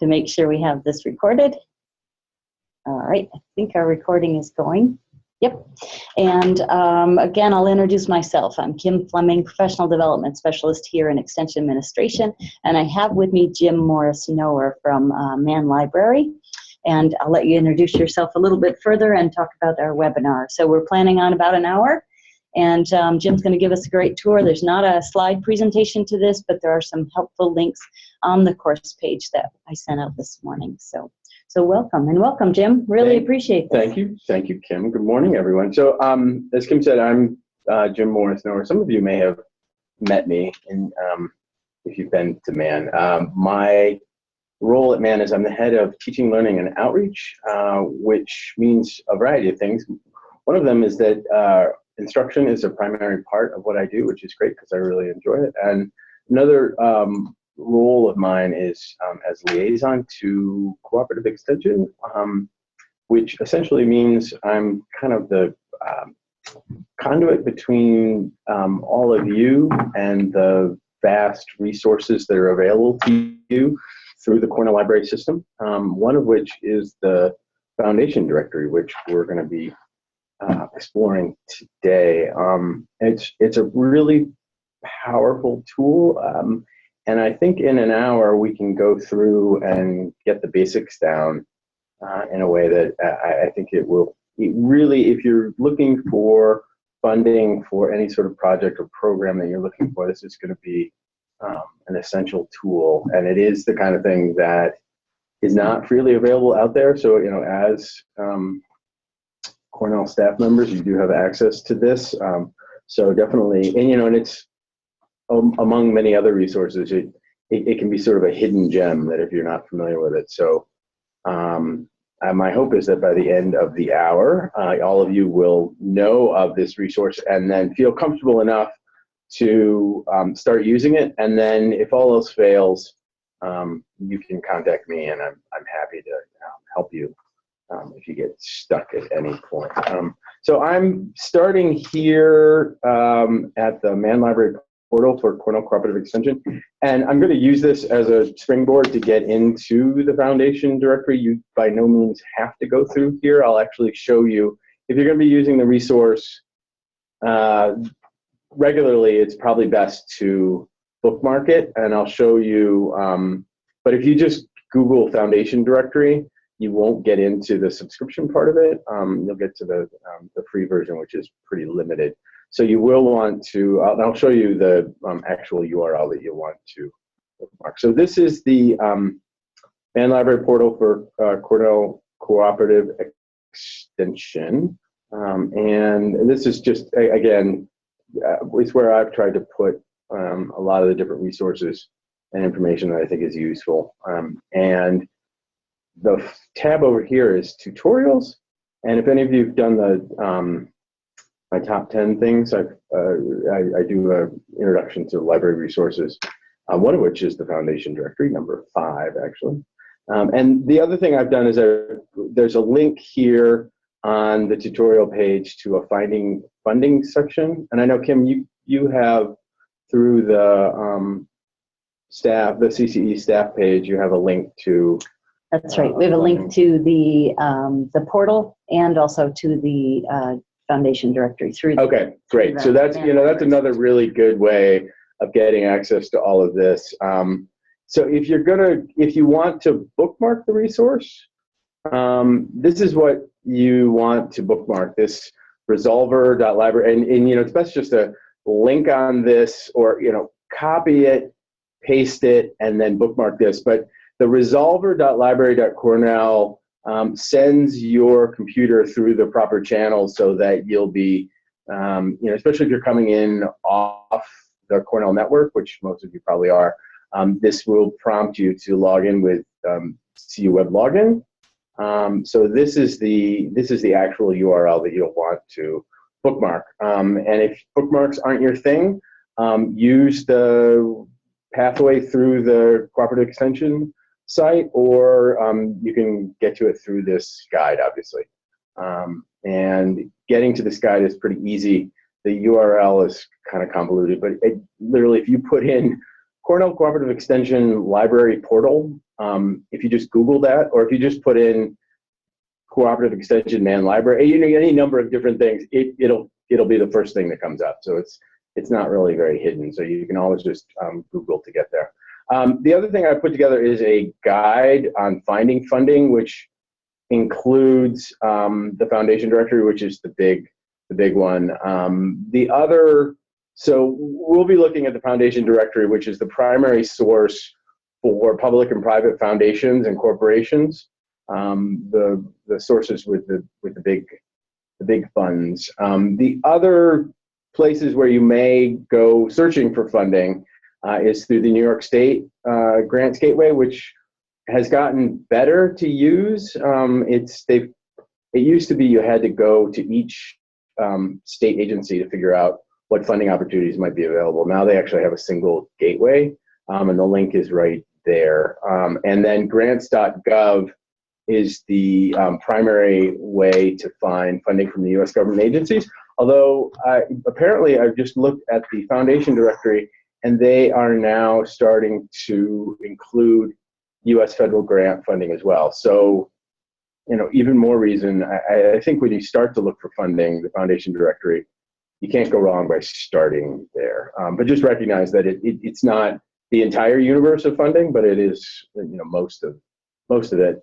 to make sure we have this recorded. All right, I think our recording is going. Yep. And again, I'll introduce myself. I'm Kim Fleming, Professional Development Specialist here in Extension Administration, and I have with me Jim Morris-Noer from Mann Library. And I'll let you introduce yourself a little bit further and talk about our webinar. So we're planning on about an hour, and Jim's going to give us a great tour. There's not a slide presentation to this, but there are some helpful links on the course page that I sent out this morning. So welcome, and welcome, Jim. Really appreciate this. Thank you. Thank you, Kim. Good morning, everyone. So as Kim said, I'm Jim Morris-Noer. Some of you may have met me if you've been to Mann. My role at Mann is I'm the head of teaching, learning, and outreach, which means a variety of things. One of them is that instruction is a primary part of what I do, which is great because I really enjoy it. And another role of mine is as liaison to cooperative extension, which essentially means I'm kind of the conduit between all of you and the vast resources that are available to you through the Cornell Library system, one of which is the Foundation Directory, which we're going to be exploring today. It's a really powerful tool, and I think in an hour we can go through and get the basics down in a way that I think it really, if you're looking for funding for any sort of project or program that you're looking for, this is going to be an essential tool, and it is the kind of thing that is not freely available out there. So, as Cornell staff members, you do have access to this. So definitely, and it's among many other resources. It can be sort of a hidden gem that if you're not familiar with it. So my hope is that by the end of the hour, all of you will know of this resource and then feel comfortable enough to start using it. And then if all else fails, you can contact me, and I'm happy to help you if you get stuck at any point. So I'm starting here at the Mann Library portal for Cornell Cooperative Extension, and I'm going to use this as a springboard to get into the Foundation Directory. You by no means have to go through here. I'll actually show you, if you're going to be using the resource regularly, it's probably best to bookmark it, and I'll show you. But if you just Google Foundation Directory, you won't get into the subscription part of it. You'll get to the free version, which is pretty limited. So you will want to, I'll show you the actual URL that you'll want to bookmark. So this is the Mann Library portal for Cornell Cooperative Extension. And this is just, again, it's where I've tried to put a lot of the different resources and information that I think is useful. And the tab over here is tutorials. And if any of you have done the my top 10 things, I do an introduction to library resources, one of which is the Foundation Directory, number 5 actually. And the other thing I've done is there's a link here on the tutorial page to a finding funding section. And I know, Kim, you have through the the CCE staff page, you have a link to. That's right. We have a link to the portal and also to the Foundation Directory through. Okay, great. So that's that's another really good way of getting access to all of this. So if you want to bookmark the resource, this is what you want to bookmark, this resolver.library, and it's best just to link on this, or copy it, paste it, and then bookmark this. But the resolver.library.cornell sends your computer through the proper channels so that you'll be, especially if you're coming in off the Cornell network, which most of you probably are, this will prompt you to log in with CU Web Login. So this is the actual URL that you'll want to bookmark. And if bookmarks aren't your thing, use the pathway through the Cooperative Extension site, or you can get to it through this guide, obviously. And getting to this guide is pretty easy. The URL is kind of convoluted, but literally, if you put in Cornell Cooperative Extension Library Portal, if you just Google that, or if you just put in cooperative extension Mann library, you know, any number of different things, it'll be the first thing that comes up. So it's not really very hidden. So you can always just Google to get there. The other thing I put together is a guide on finding funding, which includes the foundation directory, which is the big one. So we'll be looking at the foundation directory, which is the primary source for public and private foundations and corporations. The sources with the big funds. The other places where you may go searching for funding is through the New York State Grants Gateway, which has gotten better to use. It used to be you had to go to each state agency to figure out what funding opportunities might be available. Now they actually have a single gateway, and the link is right there. And then grants.gov is the primary way to find funding from the U.S. government agencies. Although apparently I've just looked at the foundation directory, and they are now starting to include U.S. federal grant funding as well. So, you know, even more reason, I think when you start to look for funding, the foundation directory, you can't go wrong by starting there. But just recognize that it's not the entire universe of funding, but it is, you know, most of it.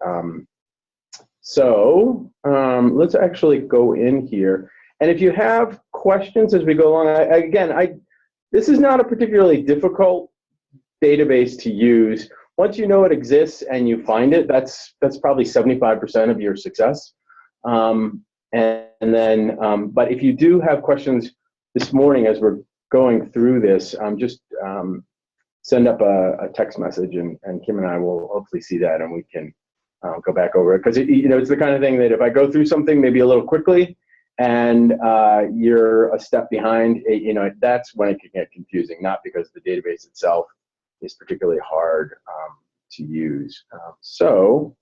Let's actually go in here. And if you have questions as we go along, this is not a particularly difficult database to use. Once you know it exists and you find it, that's probably 75% of your success. But if you do have questions this morning as we're going through this, just send up a text message, and Kim and I will hopefully see that, and we can go back over it. Because it's the kind of thing that if I go through something maybe a little quickly and you're a step behind, that's when it can get confusing, not because the database itself is particularly hard to use. So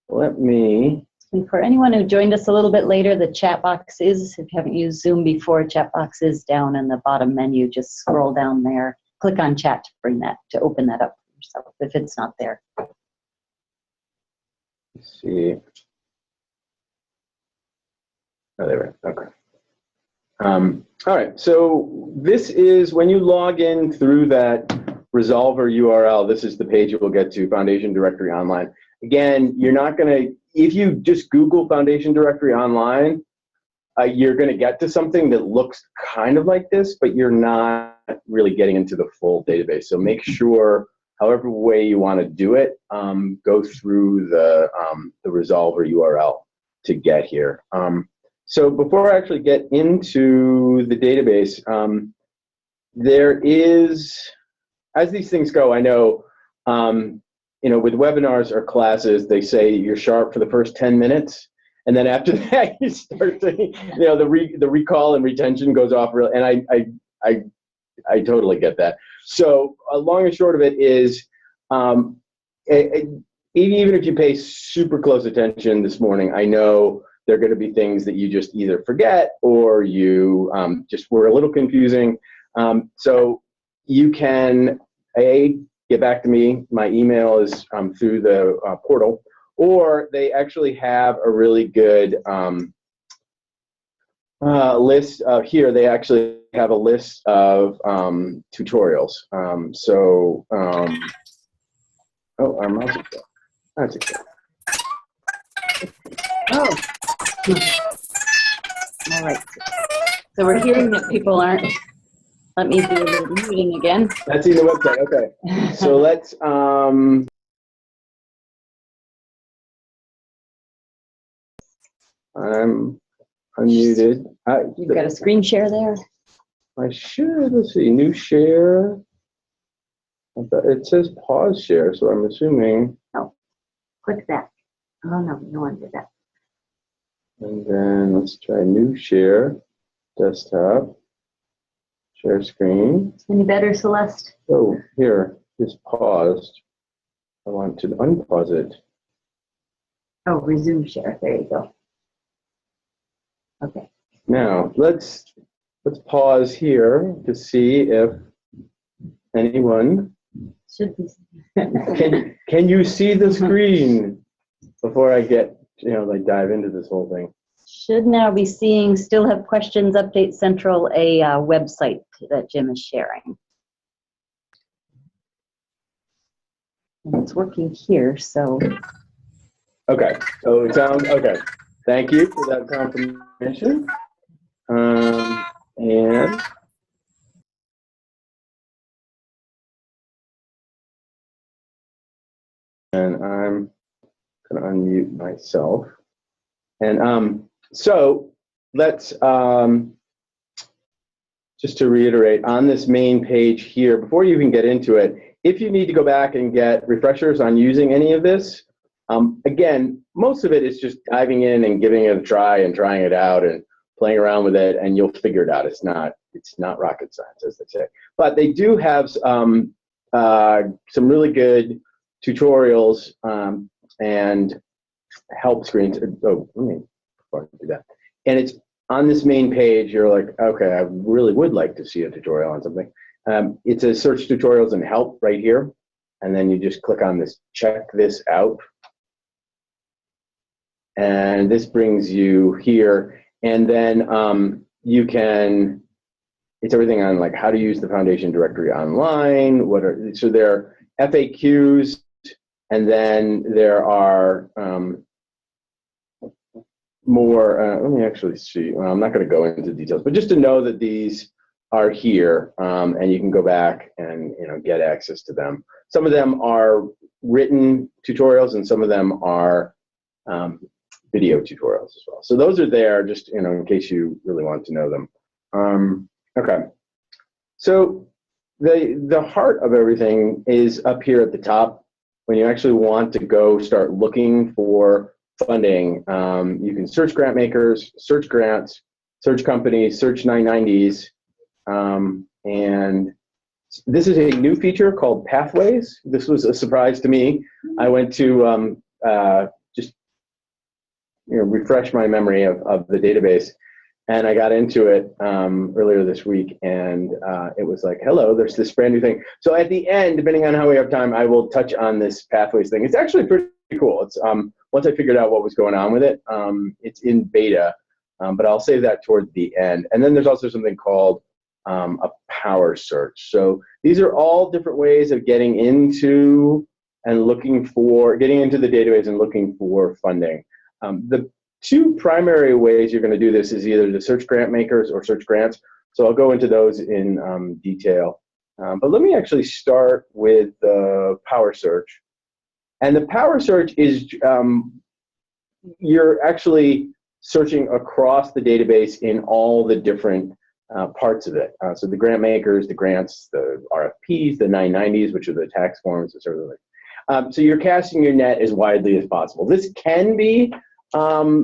let me... And for anyone who joined us a little bit later, the chat box is, if you haven't used Zoom before, chat box is down in the bottom menu. Just scroll down there, click on chat to open that up for yourself if it's not there. Let's see. Oh, there we go. Okay. All right. So this is when you log in through that Resolver URL. This is the page you will get to, Foundation Directory Online. Again, you're not going to, if you just Google Foundation Directory Online, you're going to get to something that looks kind of like this, but you're not really getting into the full database. So make sure, however way you want to do it, go through the Resolver URL to get here. So before I actually get into the database, there is, as these things go, I know, with webinars or classes, they say you're sharp for the first 10 minutes. And then after that, you start to, the recall and retention goes off real, and I totally get that. So long and short of it is, even if you pay super close attention this morning, I know there are going to be things that you just either forget or you just were a little confusing. So you can, get back to me. My email is through the portal, or they actually have a really good list here. They actually have a list of tutorials. Oh, our mouse is there. That's okay. Oh. All right. So we're hearing that people aren't. Let me do a little muting again. That's in the website. Okay. So let's. I'm unmuted. You've got a screen share there? I should. Let's see. New share. It says pause share, so I'm assuming. Oh, click that. Oh, no, no one did that. And then let's try new share. Desktop. Share screen. Any better, Celeste? Oh, here. It's paused. I want to unpause it. Oh, resume share. There you go. Okay. Now let's pause here to see if anyone Should be. Can you see the screen before I get, like dive into this whole thing? Should now be seeing, still have questions, Update Central, a website that Jim is sharing. And it's working here, so. Okay, so it sounds, okay. Thank you for that confirmation. And I'm going to unmute myself. And so let's, just to reiterate, on this main page here, before you even get into it, if you need to go back and get refreshers on using any of this, again, most of it is just diving in and giving it a try and trying it out and playing around with it, and you'll figure it out. It's not rocket science, as they say. But they do have some really good tutorials and help screens. Oh, let me do that. And it's on this main page. You're like, okay, I really would like to see a tutorial on something. It says search tutorials and help right here, and then you just click on this, check this out, and this brings you here. And then you can. It's everything on like how to use the Foundation directory online. So there are FAQs. And then there are more, let me actually see. Well, I'm not going to go into details, but just to know that these are here, and you can go back and get access to them. Some of them are written tutorials, and some of them are video tutorials as well. So those are there, just in case you really want to know them. Okay. So the heart of everything is up here at the top. When you actually want to go start looking for funding, you can search grant makers, search grants, search companies, search 990s. And this is a new feature called Pathways. This was a surprise to me. I went to just refresh my memory of the database, and I got into it earlier this week, and it was like, hello, there's this brand new thing. So at the end, depending on how we have time, I will touch on this Pathways thing. It's actually pretty cool. It's once I figured out what was going on with it, it's in beta, but I'll save that toward the end. And then there's also something called a power search. So these are all different ways of getting into the database and looking for funding. The two primary ways you're going to do this is either to search grant makers or search grants. So I'll go into those in detail. But let me actually start with the power search. And the power search is you're actually searching across the database in all the different parts of it. So the grant makers, the grants, the RFPs, the 990s, which are the tax forms, and sort of like. So you're casting your net as widely as possible. This can be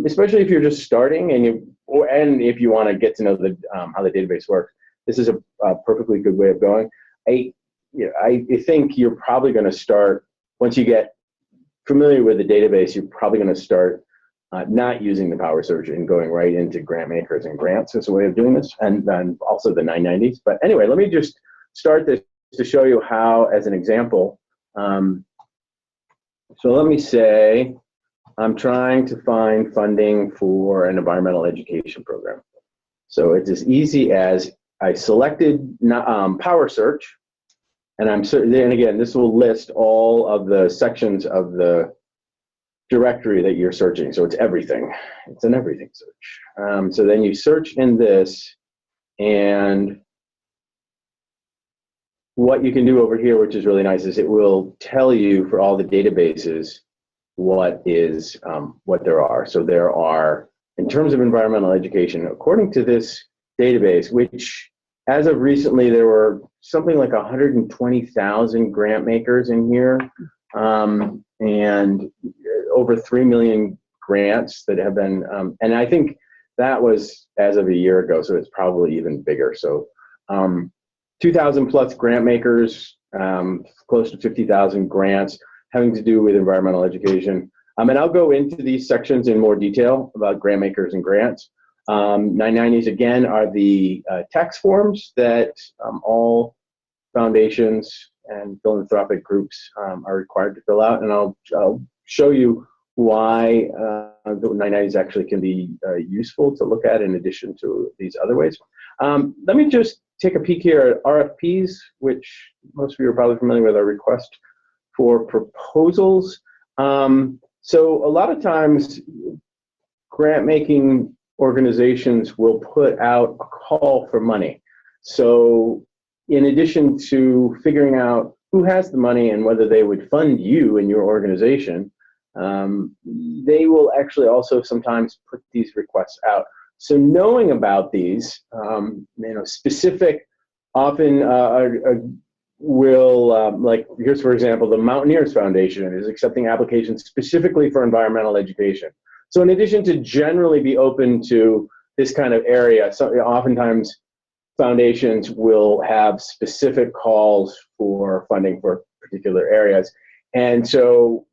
especially if you're just starting and if you want to get to know how the database works, this is a perfectly good way of going. I think you're probably going to start, once you get familiar with the database, you're probably going to start not using the power search and going right into grant makers and grants as a way of doing this, and then also the 990s. But anyway, let me just start this to show you how, as an example. So let me say, I'm trying to find funding for an environmental education program. So it's as easy as I selected Power Search, and then again, this will list all of the sections of the directory that you're searching. So it's everything. It's an everything search. So then you search in this, and what you can do over here, which is really nice, is it will tell you for all the databases what there are. So there are, in terms of environmental education, according to this database, which as of recently, there were something like 120,000 grant makers in here, and over 3 million grants that have been, and I think that was as of a year ago, so it's probably even bigger. So 2,000 plus grant makers, close to 50,000 grants having to do with environmental education. And I'll go into these sections in more detail about grant makers and grants. 990s, again, are the tax forms that all foundations and philanthropic groups are required to fill out, and I'll show you why the 990s actually can be useful to look at in addition to these other ways. Let me just take a peek here at RFPs, which most of you are probably familiar with, our request for proposals. So a lot of times grant-making organizations will put out a call for money. So in addition to figuring out who has the money and whether they would fund you and your organization, they will actually also sometimes put these requests out. So knowing about these, specific, often like here's for example, the Mountaineers Foundation is accepting applications specifically for environmental education. So in addition to generally be open to this kind of area, so oftentimes foundations will have specific calls for funding for particular areas. And so,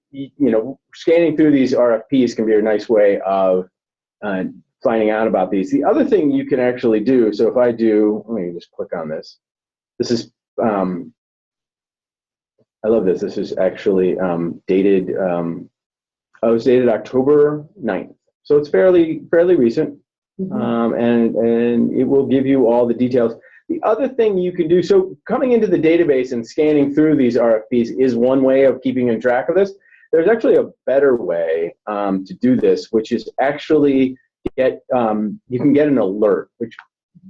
scanning through these RFPs can be a nice way of finding out about these. The other thing you can actually do, so if I do, let me just click on this. This is, I love this. This is actually dated, it was dated October 9th. So it's fairly recent. And it will give you all the details. The other thing you can do, so coming into the database and scanning through these RFPs is one way of keeping in track of this. There's actually a better way to do this, which is actually you can get an alert, which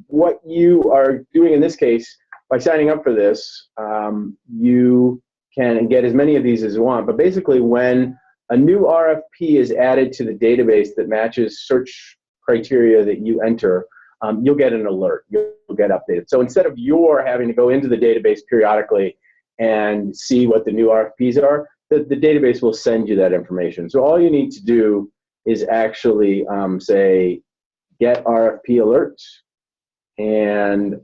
what you are doing in this case, by signing up for this, you can get as many of these as you want. But basically when a new RFP is added to the database that matches search criteria that you enter, you'll get an alert, you'll get updated. So instead of your having to go into the database periodically and see what the new RFPs are, the database will send you that information. So all you need to do is actually say, get RFP alerts, and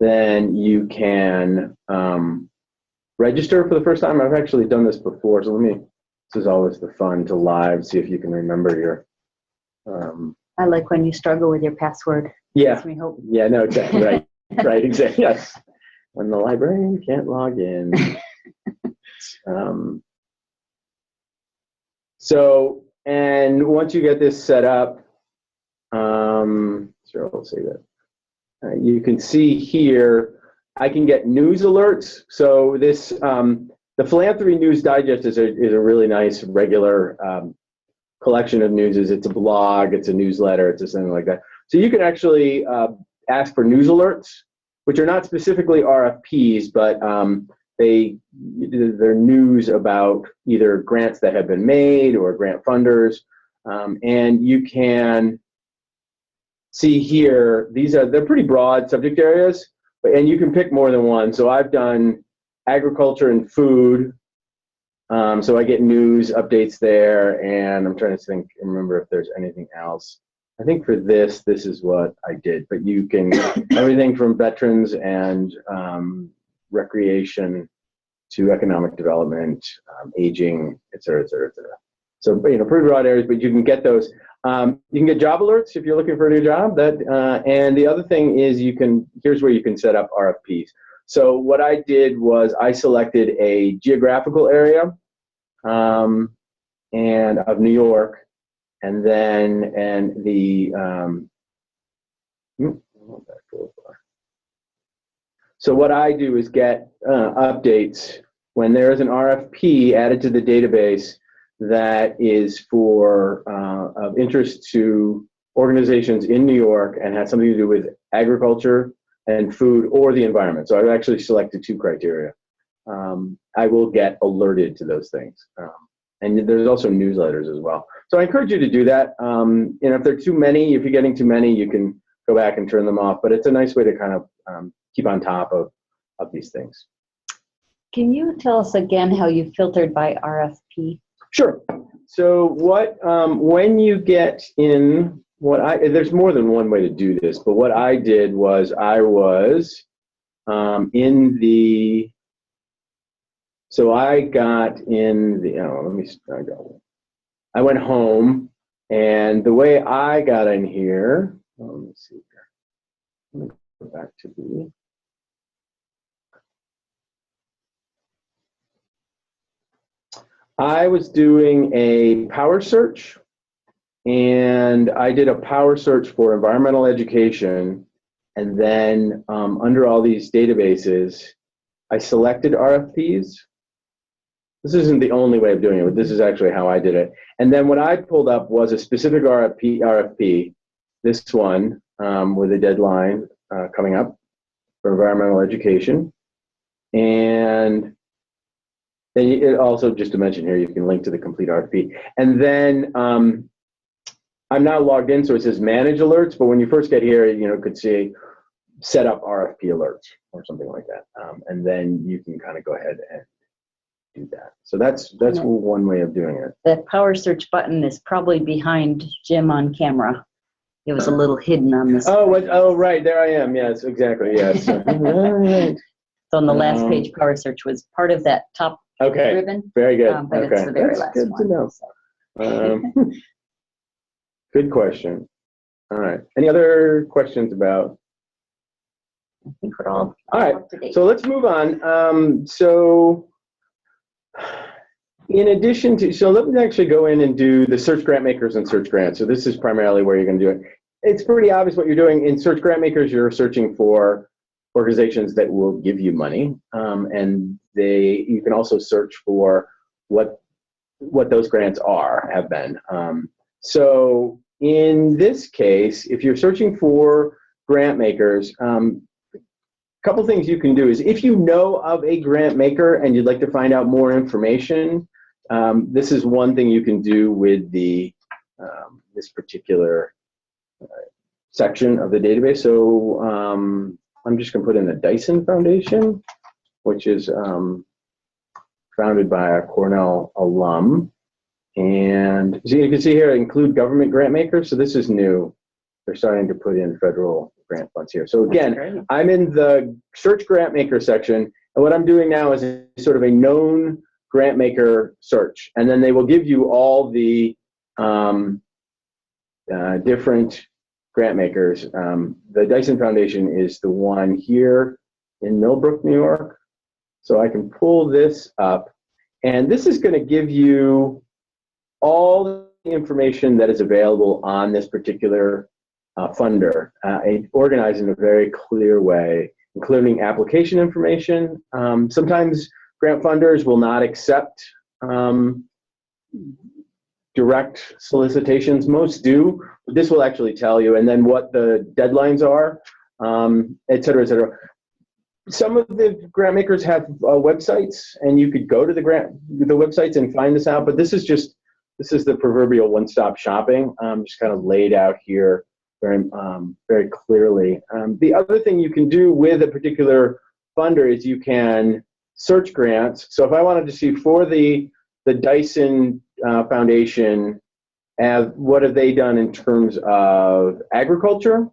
then you can register for the first time. I've actually done this before, so this is always the fun to live, see if you can remember your I like when you struggle with your password. Yeah. Makes me hope. Yeah, no, exactly. Right. Right, exactly. Yes. When the librarian can't log in. So, and once you get this set up, sure, I'll say that. You can see here, I can get news alerts. So this, the Philanthropy News Digest is a really nice regular collection of news. It's a blog, it's a newsletter, it's something like that. So you can actually ask for news alerts, which are not specifically RFPs, but they're news about either grants that have been made or grant funders. And you can see here, they're pretty broad subject areas, and you can pick more than one. So I've done agriculture and food. So I get news updates there, and I'm trying to think and remember if there's anything else. I think for this is what I did, but you can, everything from veterans and recreation to economic development, aging, et cetera, et cetera, et cetera. So, pretty broad areas, but you can get those. You can get job alerts if you're looking for a new job. And the other thing is here's where you can set up RFPs. So what I did was I selected a geographical area and of New York, and so what I do is get updates when there is an RFP added to the database that is of interest to organizations in New York and has something to do with agriculture and food or the environment. So I've actually selected 2 criteria. I will get alerted to those things. And there's also newsletters as well. So I encourage you to do that. If there are too many, if you're getting too many, you can go back and turn them off. But it's a nice way to kind of keep on top of these things. Can you tell us again how you filtered by RFP? Sure. So when you get in, there's more than one way to do this, but what I did was I was I went home, and the way I got in here, let me see here. Let me go back to I was doing a power search, and I did a power search for environmental education, and then under all these databases, I selected RFPs. This isn't the only way of doing it, but this is actually how I did it. And then what I pulled up was a specific RFP, this one with a deadline coming up for environmental education. And then it also, just to mention here, you can link to the complete RFP. And then I'm now logged in, so it says manage alerts, but when you first get here, it could say set up RFP alerts or something like that. And then you can kind of go ahead and do that. So that's one way of doing it. The power search button is probably behind Jim on camera. It was a little hidden on this. Oh, right, there I am. Yes, exactly. Yes. Right. So on the last page, power search was part of that top ribbon. Very good. But okay, it's the very that's last good one. to know. Good question. All right. Any other questions about? I think we're all right. Up to date. So let's move on. So in addition to, let me actually go in and do the search grant makers and search grants. So this is primarily where you're going to do it. It's pretty obvious what you're doing. In search grant makers, you're searching for organizations that will give you money, and you can also search for what those grants have been. So in this case, if you're searching for grant makers, couple things you can do is, if you know of a grant maker and you'd like to find out more information, this is one thing you can do with this particular section of the database. So I'm just going to put in the Dyson Foundation, which is founded by a Cornell alum. And so you can see here, include government grant makers. So this is new. They're starting to put in federal grant funds here. So again, I'm in the search grant maker section, and what I'm doing now is sort of a known grant maker search, and then they will give you all the different grant makers. The Dyson Foundation is the one here in Millbrook, New York. So I can pull this up, and this is going to give you all the information that is available on this particular funder, organized in a very clear way, including application information. Sometimes grant funders will not accept direct solicitations. Most do, but this will actually tell you, and then what the deadlines are, et cetera, et cetera. Some of the grant makers have websites, and you could go to the websites and find this out, but this is the proverbial one-stop shopping, just kind of laid out here very clearly. The other thing you can do with a particular funder is you can search grants. So if I wanted to see for the Dyson Foundation, what have they done in terms of agriculture?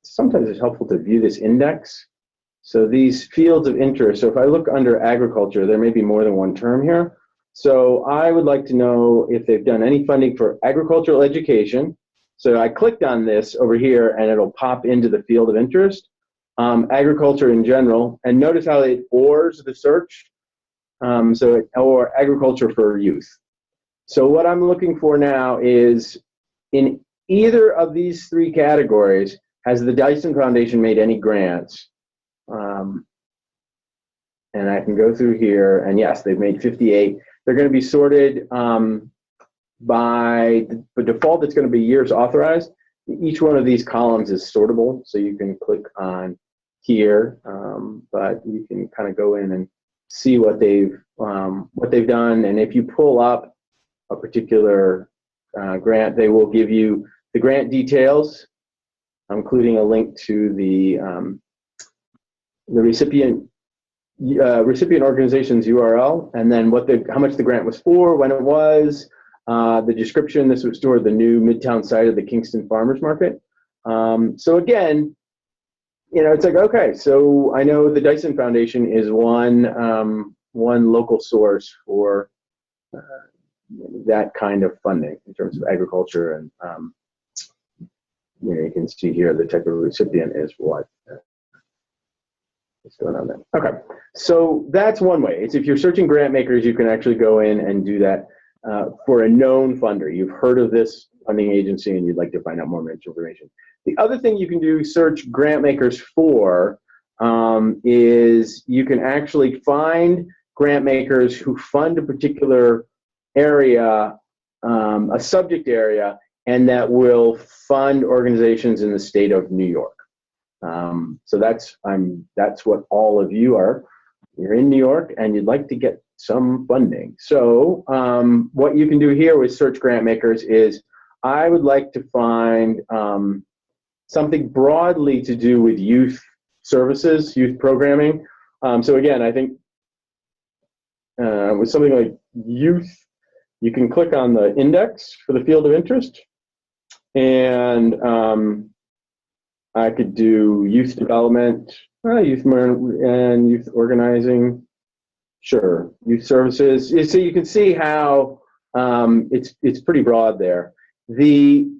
Sometimes it's helpful to view this index. So these fields of interest, so if I look under agriculture, there may be more than one term here. So I would like to know if they've done any funding for agricultural education. So I clicked on this over here, and it'll pop into the field of interest, agriculture in general, and notice how it ORs the search, or agriculture for youth. So what I'm looking for now is, in either of these three categories, has the Dyson Foundation made any grants? And I can go through here, and yes, they've made 58. They're going to be sorted by the default. It's going to be years authorized. Each one of these columns is sortable, so you can click on here, but you can kind of go in and see what they've done. And if you pull up a particular grant, they will give you the grant details, including a link to the recipient organization's URL, and then how much the grant was for, when it was, the description. This was toward the new Midtown site of the Kingston Farmers Market. So again, it's like, okay, so I know the Dyson Foundation is one local source for that kind of funding in terms of agriculture, and you can see here the type of recipient is what. What's going on there? Okay, so that's one way. It's if you're searching grant makers, you can actually go in and do that for a known funder. You've heard of this funding agency and you'd like to find out more information. The other thing you can do search grant makers for is you can actually find grant makers who fund a particular area, a subject area, and that will fund organizations in the state of New York. So that's what all of you are. You're in New York and you'd like to get some funding. So what you can do here with search grant makers is I would like to find something broadly to do with youth services, youth programming. So again, I think with something like youth, you can click on the index for the field of interest, and I could do youth development, youth and youth organizing, sure, youth services. So you can see how it's pretty broad there.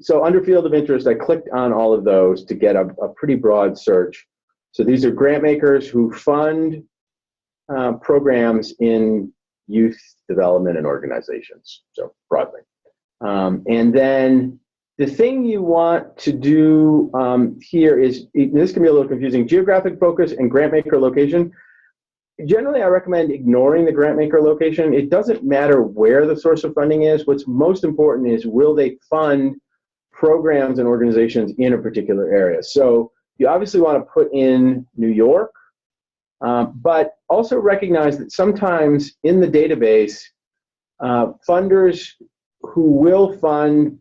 So under field of interest, I clicked on all of those to get a pretty broad search. So these are grant makers who fund programs in youth development and organizations, so broadly. And then the thing you want to do here is, this can be a little confusing, geographic focus and grant maker location. Generally, I recommend ignoring the grant maker location. It doesn't matter where the source of funding is. What's most important is, will they fund programs and organizations in a particular area? So you obviously want to put in New York, but also recognize that sometimes in the database, funders who will fund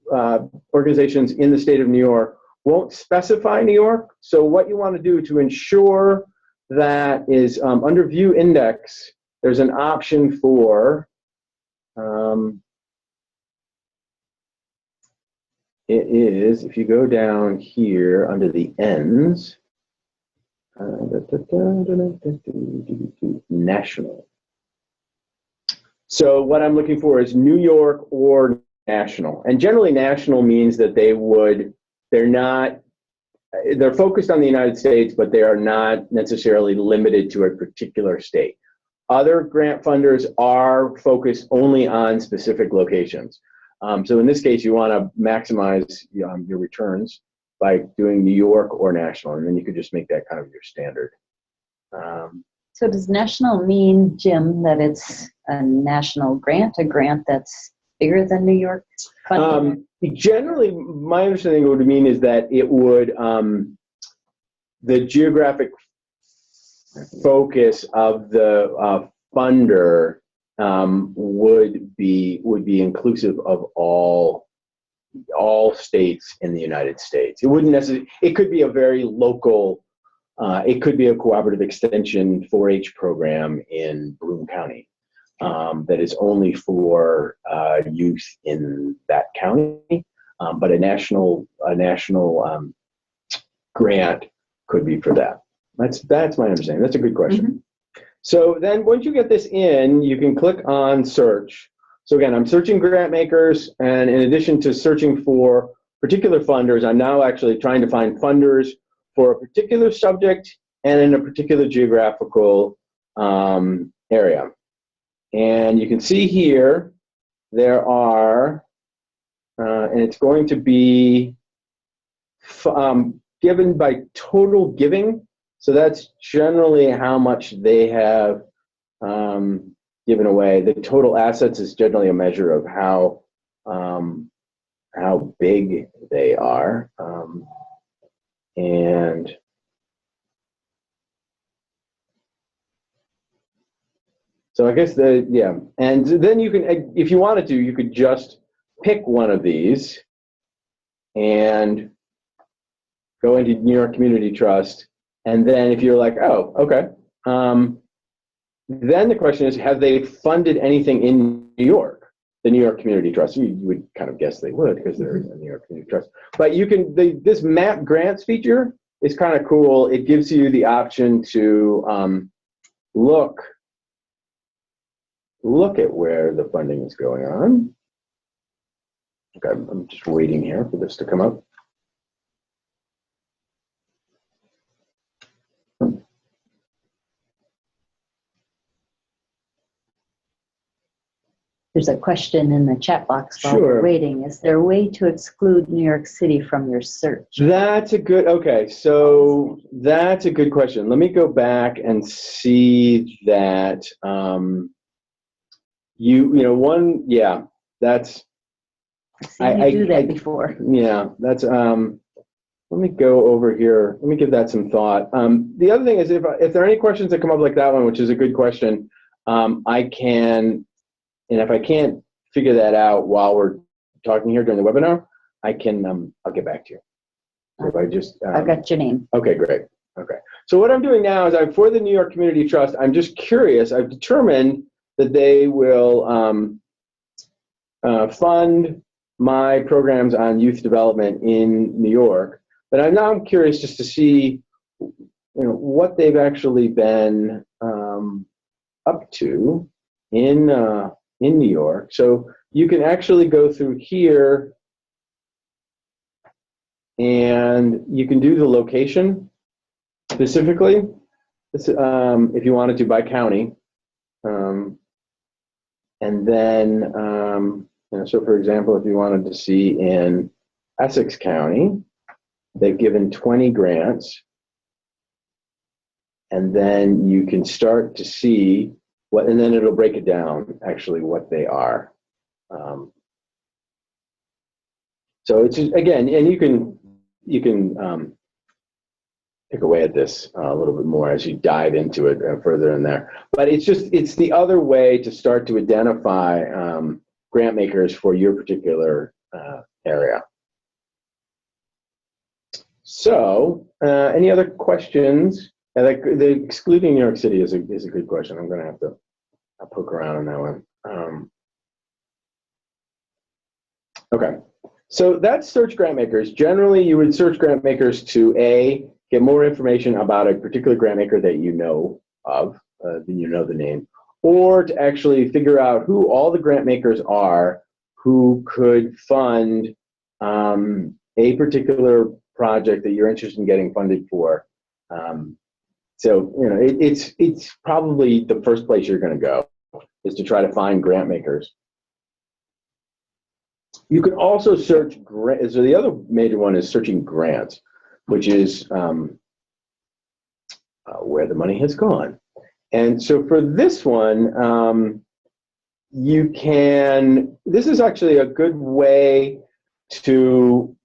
organizations in the state of New York won't specify New York. So what you want to do to ensure that is under View Index, there's an option for, it is, if you go down here under the ends, national. So what I'm looking for is New York or national. And generally national means that they're focused on the United States, but they are not necessarily limited to a particular state. Other grant funders are focused only on specific locations. So in this case, you want to maximize your returns by doing New York or national, and then you could just make that kind of your standard. So does national mean, Jim, that it's a national grant, a grant that's bigger than New York funding? Generally, my understanding would mean is that it would, the geographic focus of the funder would be inclusive of all states in the United States. It wouldn't necessarily, it could be a very local, it could be a cooperative extension 4-H program in Broome County that is only for youth in that county, but a national grant could be for that. That's my understanding. That's a good question. Mm-hmm. So then once you get this in, you can click on search. So again, I'm searching grant makers, and in addition to searching for particular funders, I'm now actually trying to find funders for a particular subject and in a particular geographical area. And you can see here, there are, and it's going to be given by total giving. So that's generally how much they have given away. The total assets is generally a measure of how big they are. And so I guess and then you can, if you wanted to, you could just pick one of these and go into New York Community Trust. And then if you're like, oh, okay, then the question is, have they funded anything in New York? The New York Community Trust, you would kind of guess they would because they're a New York Community Trust. But you can, this map grants feature is kind of cool. It gives you the option to look at where the funding is going on. Okay, I'm just waiting here for this to come up. There's a question in the chat box while we're waiting. Is there a way to exclude New York City from your search? That's a good, okay, so that's a good question. Let me go back and see that, that's, I've seen you do that before. Yeah, that's, let me go over here. Let me give that some thought. The other thing is if there are any questions that come up like that one, which is a good question, I can, and if I can't figure that out while we're talking here during the webinar, I can, I'll get back to you. If I just, I've got your name. Okay, great. Okay. So what I'm doing now is for the New York Community Trust, I'm just curious. I've determined that they will fund my programs on youth development in New York. But I'm curious just to see, what they've actually been up to in New York. So you can actually go through here, and you can do the location specifically, if you wanted to by county, and then so for example, if you wanted to see in Essex County. They've given 20 grants, and then you can start to see and then it'll break it down, actually, what they are. So it's, again, and you can pick away at this a little bit more as you dive into it further in there. But it's the other way to start to identify grant makers for your particular area. So, any other questions? The excluding New York City is a good question. I'm going to have to poke around on that one. Okay, so that's search grant makers. Generally, you would search grant makers to get more information about a particular grant maker that you know of, then you know the name, or to actually figure out who all the grant makers are who could fund a particular project that you're interested in getting funded for. So it's probably the first place you're going to go, is to try to find grant makers. You can also search so the other major one is searching grants, which is where the money has gone. And so for this one, this is actually a good way to,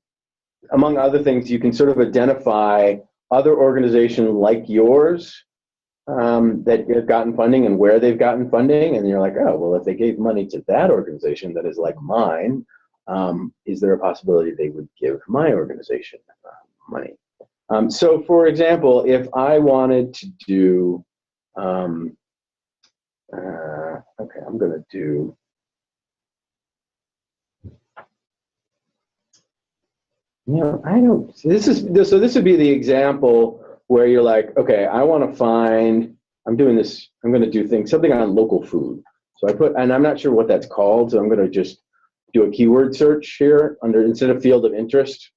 among other things, you can sort of identify other organizations like yours that have gotten funding and where they've gotten funding, and you're like, oh, well, if they gave money to that organization that is like mine, is there a possibility they would give my organization money? So, for example, if I wanted to do, okay, I'm going to do, this would be the example where you're like, okay, I want to find, I'm going to do something on local food. So and I'm not sure what that's called, so I'm going to just do a keyword search here instead of field of interest.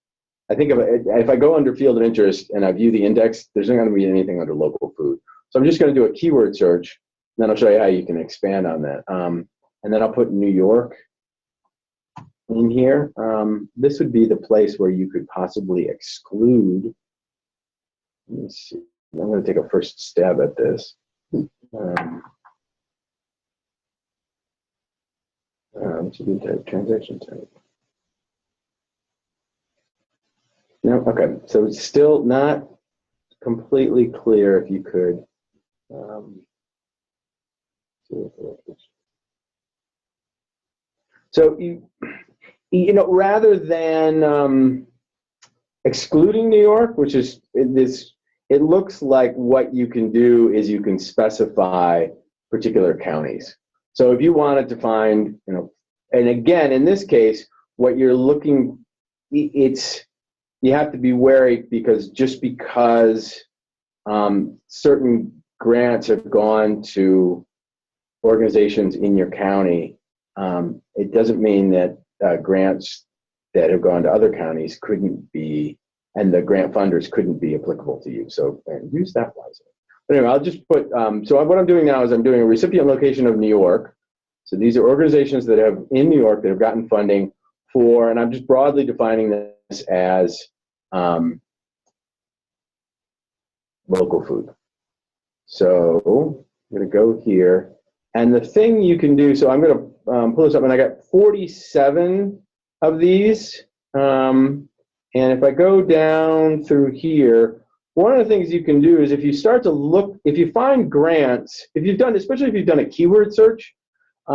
I think if I go under field of interest and I view the index, there's not going to be anything under local food. So I'm just going to do a keyword search, and then I'll show you how you can expand on that. And then I'll put New York in here. This would be the place where you could possibly exclude. Let me see. I'm going to take a first stab at this. Should be type, transaction type. No, okay. So it's still not completely clear if you could. So rather than excluding New York, which is this, it looks like what you can do is you can specify particular counties. So if you wanted to find, and again, in this case, what you're looking, you have to be wary, because just because certain grants have gone to organizations in your county, it doesn't mean that grants that have gone to other counties couldn't be, and the grant funders couldn't be applicable to you. So use that wisely. But anyway, I'll just put, so what I'm doing now is I'm doing a recipient location of New York. So these are organizations that have, in New York, that have gotten funding for, and I'm just broadly defining this as local food. So I'm going to go here. And the thing you can do, so I'm going to pull this up, and I got 47 of these. And if I go down through here, one of the things you can do is if you start to look, if you find grants, if you've done, especially if you've done a keyword search, there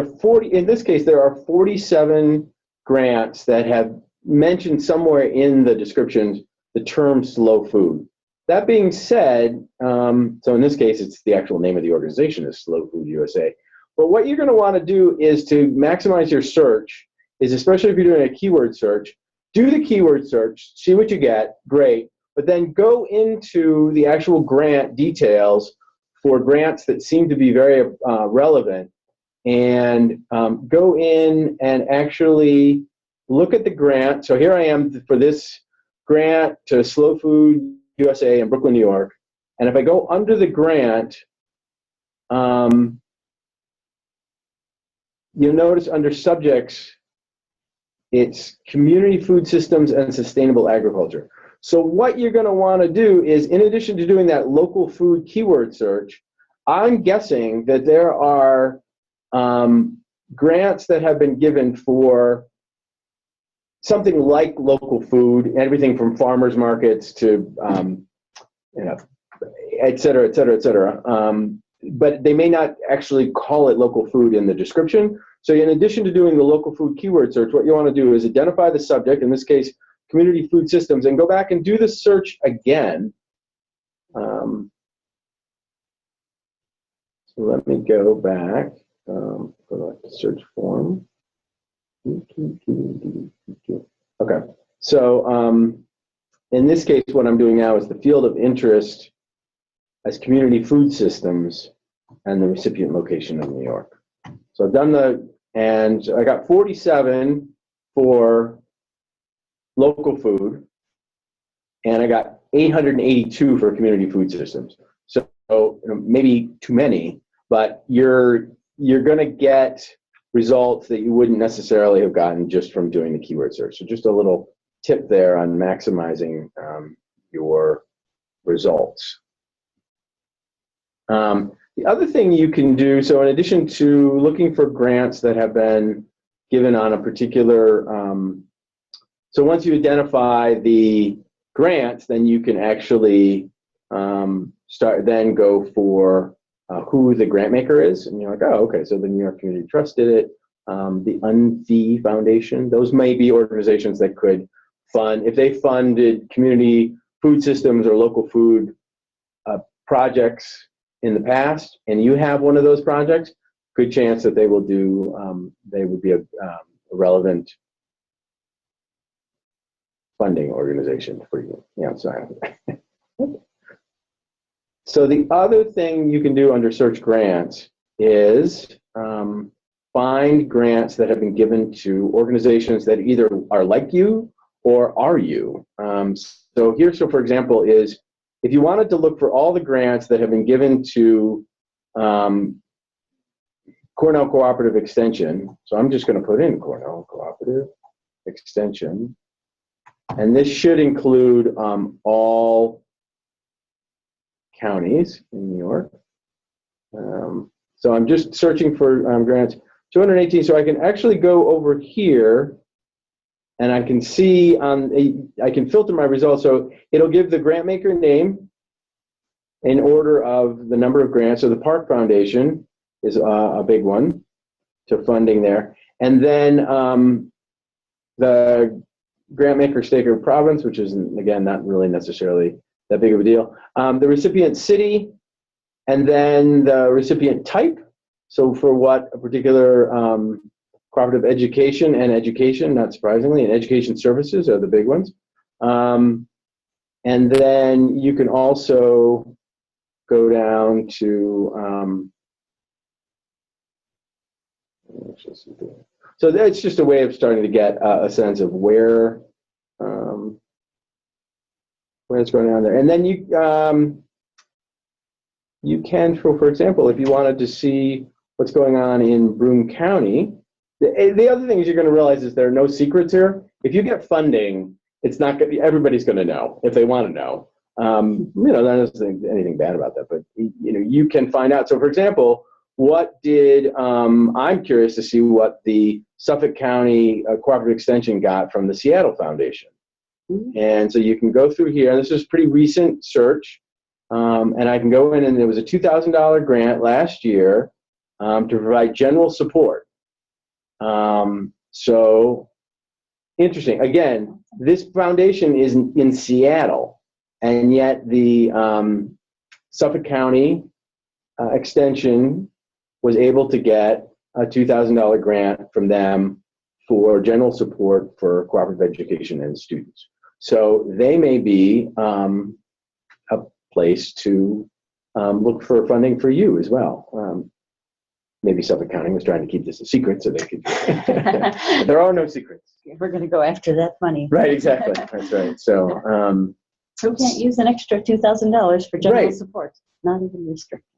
are 40, in this case, there are 47 grants that have mentioned somewhere in the descriptions the term slow food. That being said, so in this case, it's the actual name of the organization is Slow Food USA. But what you're going to want to do is to maximize your search, is especially if you're doing a keyword search, do the keyword search, see what you get, great, but then go into the actual grant details for grants that seem to be very relevant, and go in and actually look at the grant. So here I am for this grant to Slow Food USA in Brooklyn, New York. And if I go under the grant, you'll notice under subjects, it's community food systems and sustainable agriculture. So what you're going to want to do is, in addition to doing that local food keyword search, I'm guessing that there are grants that have been given for something like local food, everything from farmers markets to, et cetera, et cetera, et cetera. But they may not actually call it local food in the description. So in addition to doing the local food keyword search, what you want to do is identify the subject, in this case, community food systems, and go back and do the search again. So let me go back, go back to search form. Okay, so in this case, what I'm doing now is the field of interest as community food systems and the recipient location of New York. So I've done and I got 47 for local food, and I got 882 for community food systems. So maybe too many, but you're going to get results that you wouldn't necessarily have gotten just from doing the keyword search. So just a little tip there on maximizing your results. The other thing you can do, so in addition to looking for grants that have been given on a particular, so once you identify the grants, then you can actually then go for who the grant maker is, and you're like, oh, okay, so the New York Community Trust did it, the UNFI Foundation, those may be organizations that could fund, if they funded community food systems or local food projects in the past, and you have one of those projects, good chance that they will do, they would be a relevant funding organization for you. Yeah, sorry. So the other thing you can do under search grants is find grants that have been given to organizations that either are like you or are you. So here, so for example, is if you wanted to look for all the grants that have been given to Cornell Cooperative Extension, so I'm just going to put in Cornell Cooperative Extension, and this should include all counties in New York. So I'm just searching for grants, 218, so I can actually go over here and I can see, I can filter my results. So it'll give the grant maker name in order of the number of grants. So the Park Foundation is a big one to funding there. And then the grant maker state or province, which is, again, not really necessarily that big of a deal. The recipient city, and then the recipient type. So for what a particular cooperative education and education, not surprisingly, and education services are the big ones. And then you can also go down to, so that's just a way of starting to get a sense of where it's going on there. And then you, you can, for example, if you wanted to see what's going on in Broome County, the other thing is you're going to realize is there are no secrets here. If you get funding, it's not going. Everybody's going to know if they want to know. Not necessarily anything bad about that, but you can find out. So, for example, what did I'm curious to see what the Suffolk County Cooperative Extension got from the Seattle Foundation. And so you can go through here, and this is a pretty recent search, and I can go in, and there was a $2,000 grant last year to provide general support. So interesting. Again, this foundation is in Seattle, and yet the Suffolk County Extension was able to get a $2,000 grant from them for general support for cooperative education and students. So they may be a place to look for funding for you as well. Maybe Suffolk County was trying to keep this a secret so they could. There are no secrets. We're going to go after that money. Right, exactly. That's right. So we can't use an extra $2,000 for general right. support. Not even restricted.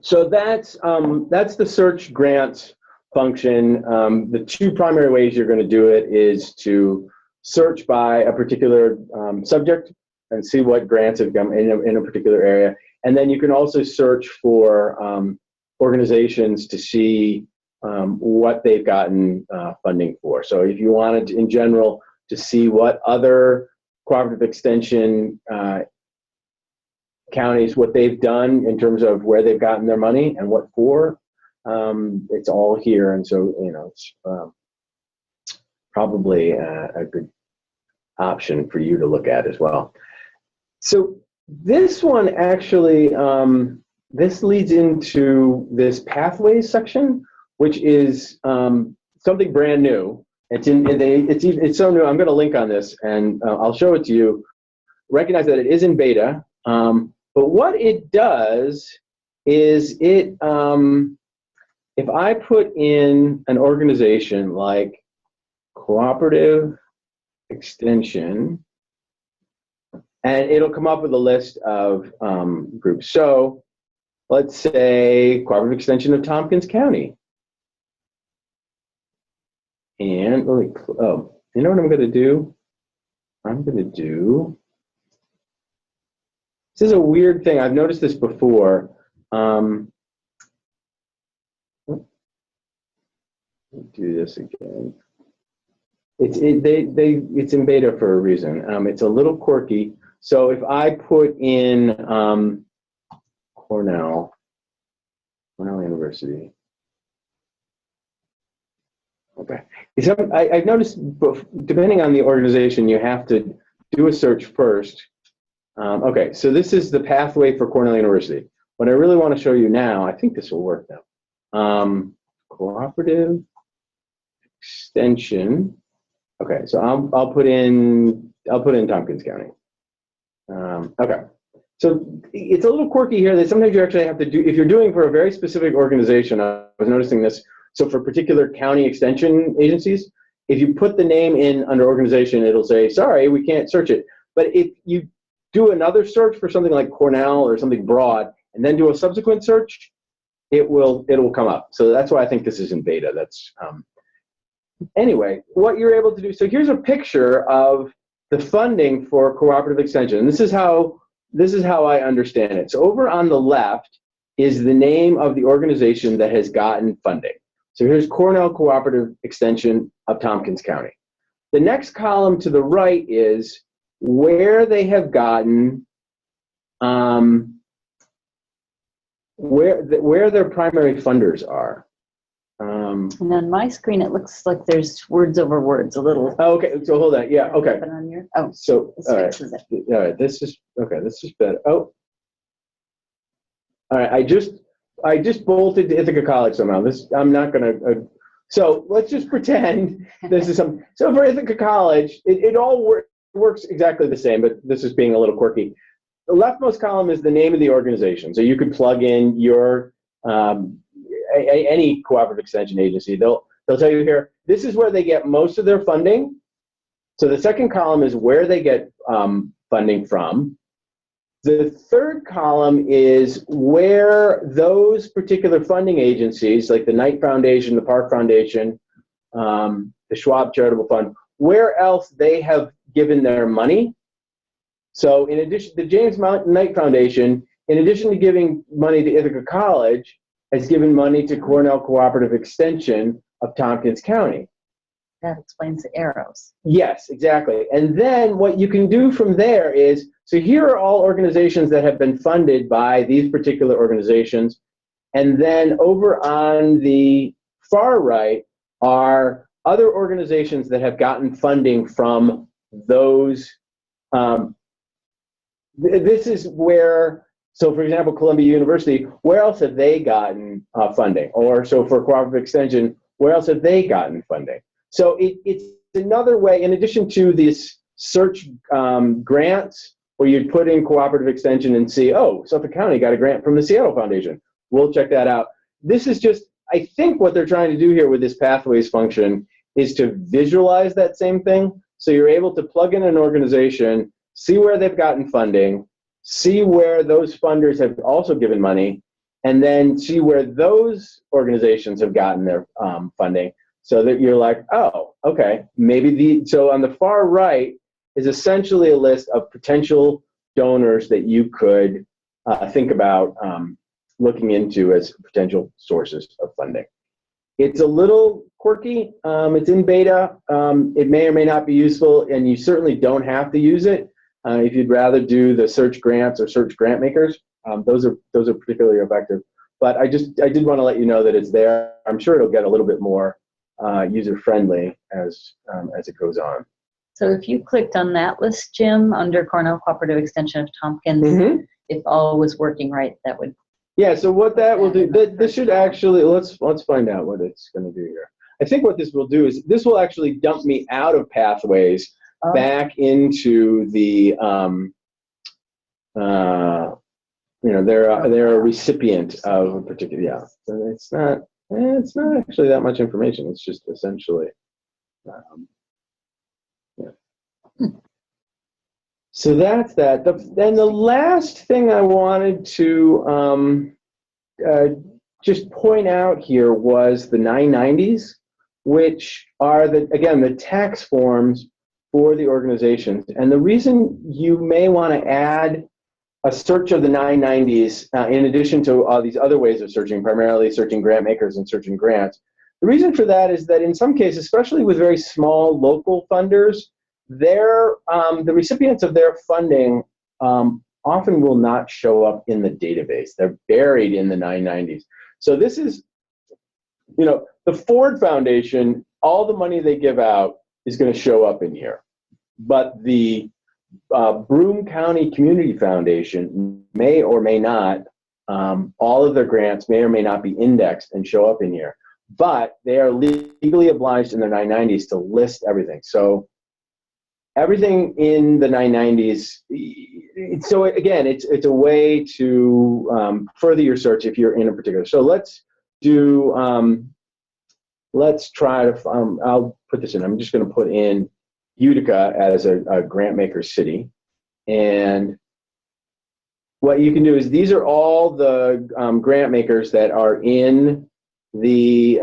So that's the search grant function. The two primary ways you're going to do it is to search by a particular subject and see what grants have come in a particular area. And then you can also search for organizations to see what they've gotten funding for. So if you wanted to, in general, to see what other cooperative extension counties, what they've done in terms of where they've gotten their money and what for, it's all here. And so, it's probably a good option for you to look at as well. So this one actually, this leads into this pathways section, which is something brand new. It's so new. I'm going to link on this, and I'll show it to you. Recognize that it is in beta, but what it does is it. If I put in an organization like Cooperative Extension, and it'll come up with a list of groups. So let's say Cooperative Extension of Tompkins County. And you know what I'm going to do? I'm going to do, this is a weird thing. I've noticed this before. Do this again. It's in beta for a reason. It's a little quirky. So if I put in Cornell University. Okay. I've noticed, depending on the organization, you have to do a search first. Okay, so this is the pathway for Cornell University. What I really want to show you now, I think this will work now. Cooperative Extension. Okay, so I'll put in Tompkins County. Okay, so it's a little quirky here that sometimes you actually have to do, if you're doing for a very specific organization. I was noticing this. So for particular county extension agencies, if you put the name in under organization, it'll say, sorry, we can't search it. But if you do another search for something like Cornell or something broad, and then do a subsequent search, it will come up. So that's why I think this is in beta. That's anyway, what you're able to do. So here's a picture of the funding for cooperative extension. And this is how I understand it. So over on the left is the name of the organization that has gotten funding. So here's Cornell Cooperative Extension of Tompkins County. The next column to the right is where they have gotten, where their primary funders are. And on my screen, it looks like there's words over words a little. Oh, okay, so hold on. Yeah, okay. On your, oh, so all right. All right, this is okay. This is better. Oh, all right. I just bolted to Ithaca College somehow. I'm not gonna. So let's just pretend this is some. So for Ithaca College, it all works exactly the same, but this is being a little quirky. The leftmost column is the name of the organization, so you could plug in your any cooperative extension agency. They'll tell you here, this is where they get most of their funding. So the second column is where they get funding from. The third column is where those particular funding agencies, like the Knight Foundation, the Park Foundation, the Schwab Charitable Fund, where else they have given their money. So in addition, the James Knight Foundation, in addition to giving money to Ithaca College, has given money to Cornell Cooperative Extension of Tompkins County. That explains the arrows. Yes, exactly. And then what you can do from there is, so here are all organizations that have been funded by these particular organizations. And then over on the far right are other organizations that have gotten funding from those. This is where, so for example, Columbia University, where else have they gotten funding? Or so for Cooperative Extension, where else have they gotten funding? So it's another way, in addition to this search grants, where you'd put in Cooperative Extension and see, oh, Suffolk County got a grant from the Seattle Foundation. We'll check that out. This is just, I think what they're trying to do here with this pathways function is to visualize that same thing. So you're able to plug in an organization, see where they've gotten funding, see where those funders have also given money, and then see where those organizations have gotten their funding. So that you're like, oh, okay, maybe so on the far right is essentially a list of potential donors that you could think about looking into as potential sources of funding. It's a little quirky. It's in beta. It may or may not be useful, and you certainly don't have to use it. If you'd rather do the search grants or search grant makers, those are particularly effective. But I did want to let you know that it's there. I'm sure it'll get a little bit more user-friendly as it goes on. So if you clicked on that list, Jim, under Cornell Cooperative Extension of Tompkins, if all was working right, that would. Yeah. So what that will do, this should actually let's find out what it's going to do here. I think what this will do is this will actually dump me out of Pathways back into the they're a recipient of a particular, yeah. So it's not actually that much information. It's just essentially, yeah. So that's that. Then the last thing I wanted to just point out here was the 990s, which are the tax forms for the organizations. And the reason you may want to add a search of the 990s, in addition to all these other ways of searching, primarily searching grant makers and searching grants, the reason for that is that in some cases, especially with very small local funders, the recipients of their funding often will not show up in the database. They're buried in the 990s. So this is, the Ford Foundation, all the money they give out is going to show up in here. But the Broome County Community Foundation may or may not, all of their grants may or may not be indexed and show up in here. But they are legally obliged in their 990s to list everything. So everything in the 990s, so again, it's a way to further your search if you're in a particular. So let's try to, I'll put this in. I'm just going to put in Utica as a grant maker city. And what you can do is these are all the grant makers that are in the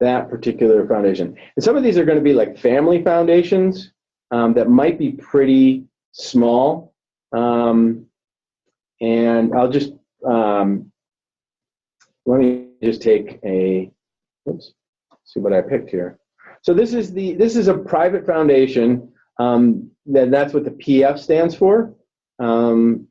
that particular foundation. And some of these are going to be like family foundations that might be pretty small. And I'll just, let me just take see what I picked here. So this is a private foundation. That's what the PF stands for. And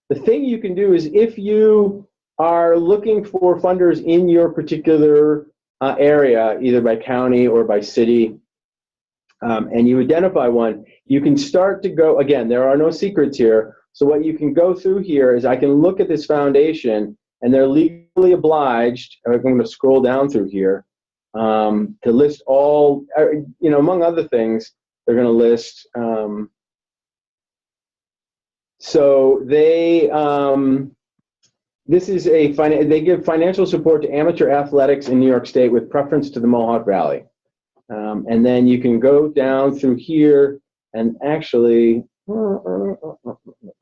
the thing you can do is if you are looking for funders in your particular area, either by county or by city, and you identify one, you can start to go, again, there are no secrets here. So what you can go through here is I can look at this foundation and they're legally obliged, I'm going to scroll down through here, to list all, among other things, they're going to list, so they, this is they give financial support to amateur athletics in New York State with preference to the Mohawk Valley. And then you can go down through here and actually a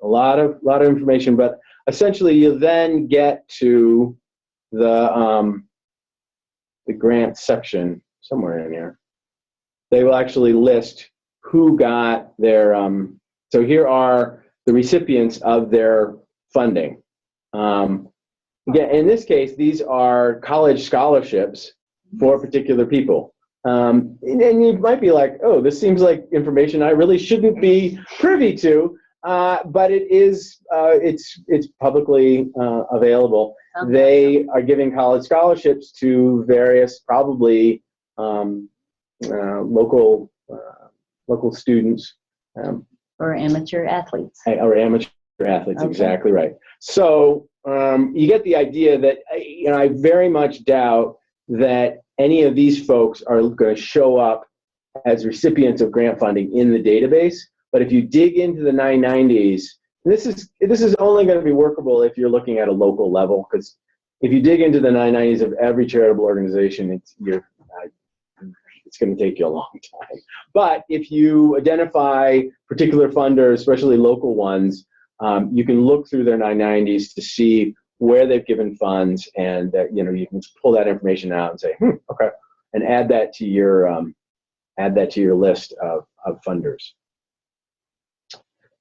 lot of information, but essentially you then get to the grant section somewhere in here. They will actually list who got their, so here are the recipients of their funding. Again, in this case, these are college scholarships for particular people. And you might be like, oh, this seems like information I really shouldn't be privy to, but it is, it's publicly available. Okay. They are giving college scholarships to various, probably local students. Or amateur athletes. Or amateur athletes, Okay. exactly right. So you get the idea that, I very much doubt that any of these folks are going to show up as recipients of grant funding in the database. But if you dig into the 990s, this is only going to be workable if you're looking at a local level, because if you dig into the 990s of every charitable organization, it's going to take you a long time. But if you identify particular funders, especially local ones, you can look through their 990s to see where they've given funds, and that you can pull that information out and say, okay, and add that to your list of funders.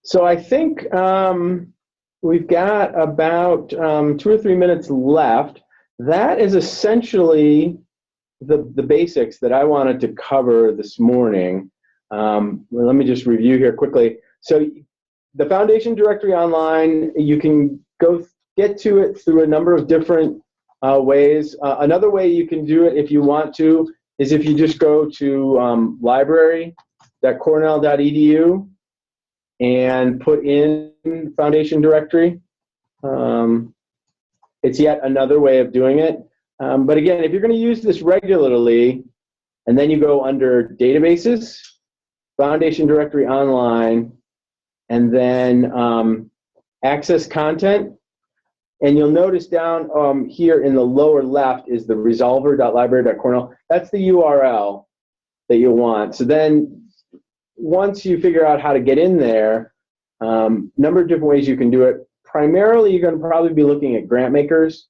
So I think we've got about 2 or 3 minutes left. That is essentially the basics that I wanted to cover this morning. Well, let me just review here quickly. So the Foundation Directory Online, you can get to it through a number of different ways. Another way you can do it if you want to is if you just go to library.cornell.edu and put in Foundation Directory. It's yet another way of doing it. But again, if you're going to use this regularly, and then you go under Databases, Foundation Directory Online, and then Access Content, and you'll notice down here in the lower left is the resolver.library.cornell. That's the URL that you'll want. So then once you figure out how to get in there, number of different ways you can do it. Primarily, you're going to probably be looking at grant makers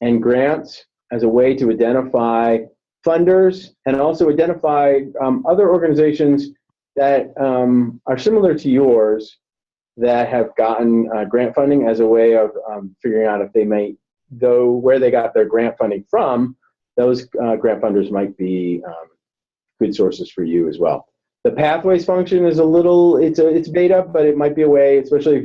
and grants as a way to identify funders and also identify other organizations that are similar to yours that have gotten grant funding as a way of figuring out if they may, though where they got their grant funding from, those grant funders might be good sources for you as well. The pathways function is it's beta, but it might be a way, especially if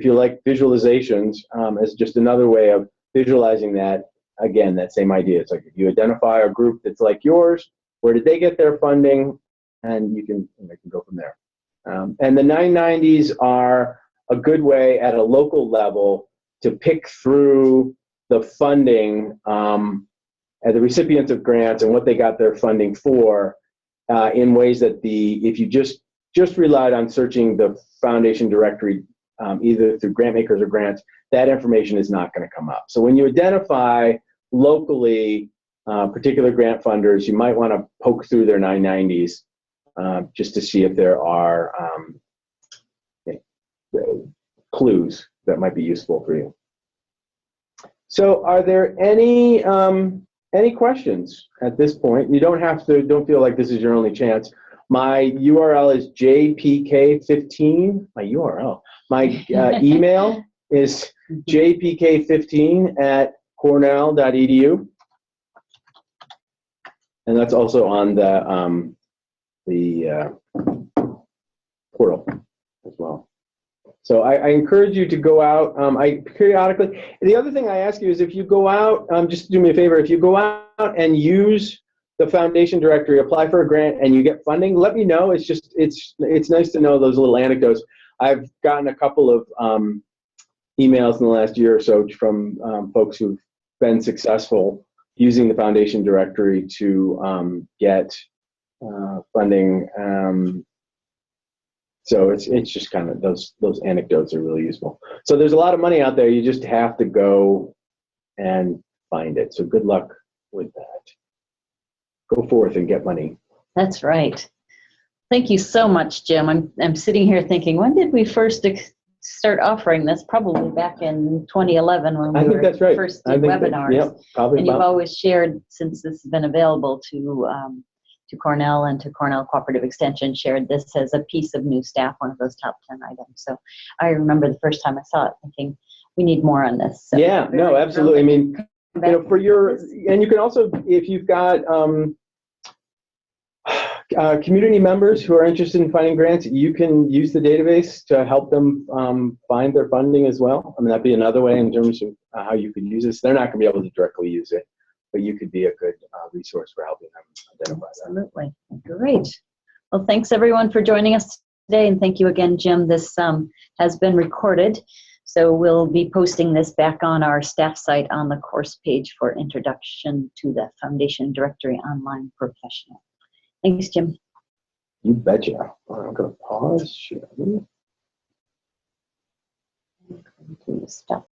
you like visualizations, as just another way of visualizing that. Again, that same idea. It's like if you identify a group that's like yours, where did they get their funding, and you can go from there. And the 990s are a good way at a local level to pick through the funding and the recipients of grants and what they got their funding for in ways that if you just relied on searching the Foundation Directory either through grant makers or grants, that information is not going to come up. So when you identify locally particular grant funders, you might want to poke through their 990s just to see if there are clues that might be useful for you. So are there any questions at this point? You don't feel like this is your only chance. My URL is jpk15, my URL. My email is jpk15@cornell.edu. And that's also on the portal as well. So I encourage you to go out. Periodically. The other thing I ask you is if you go out, just do me a favor, if you go out and use the Foundation Directory, apply for a grant, and you get funding, let me know. It's nice to know those little anecdotes. I've gotten a couple of emails in the last year or so from folks who've been successful using the Foundation Directory to get funding. So it's just kind of those anecdotes are really useful. So there's a lot of money out there. You just have to go and find it. So good luck with that. Go forth and get money. That's right. Thank you so much, Jim. I'm sitting here thinking, when did we first start offering this? Probably back in 2011 when I we think were that's right. first I did think that, webinars. yep, probably And you've about. always shared, since this has been available to Cornell and to Cornell Cooperative Extension, shared this as a piece of new staff, one of those top 10 items. So I remember the first time I saw it thinking, we need more on this. So Yeah, no, absolutely. I mean, you know, for your, and you can also, if you've got community members who are interested in finding grants, you can use the database to help them find their funding as well. I mean, that'd be another way in terms of how you could use this. They're not going to be able to directly use it, but you could be a good resource for helping them identify that. Absolutely. Great. Well, thanks everyone for joining us today, and thank you again, Jim. This has been recorded, so we'll be posting this back on our staff site on the course page for Introduction to the Foundation Directory Online Professional. Thanks, Jim. You betcha. I'm going to pause. Stop.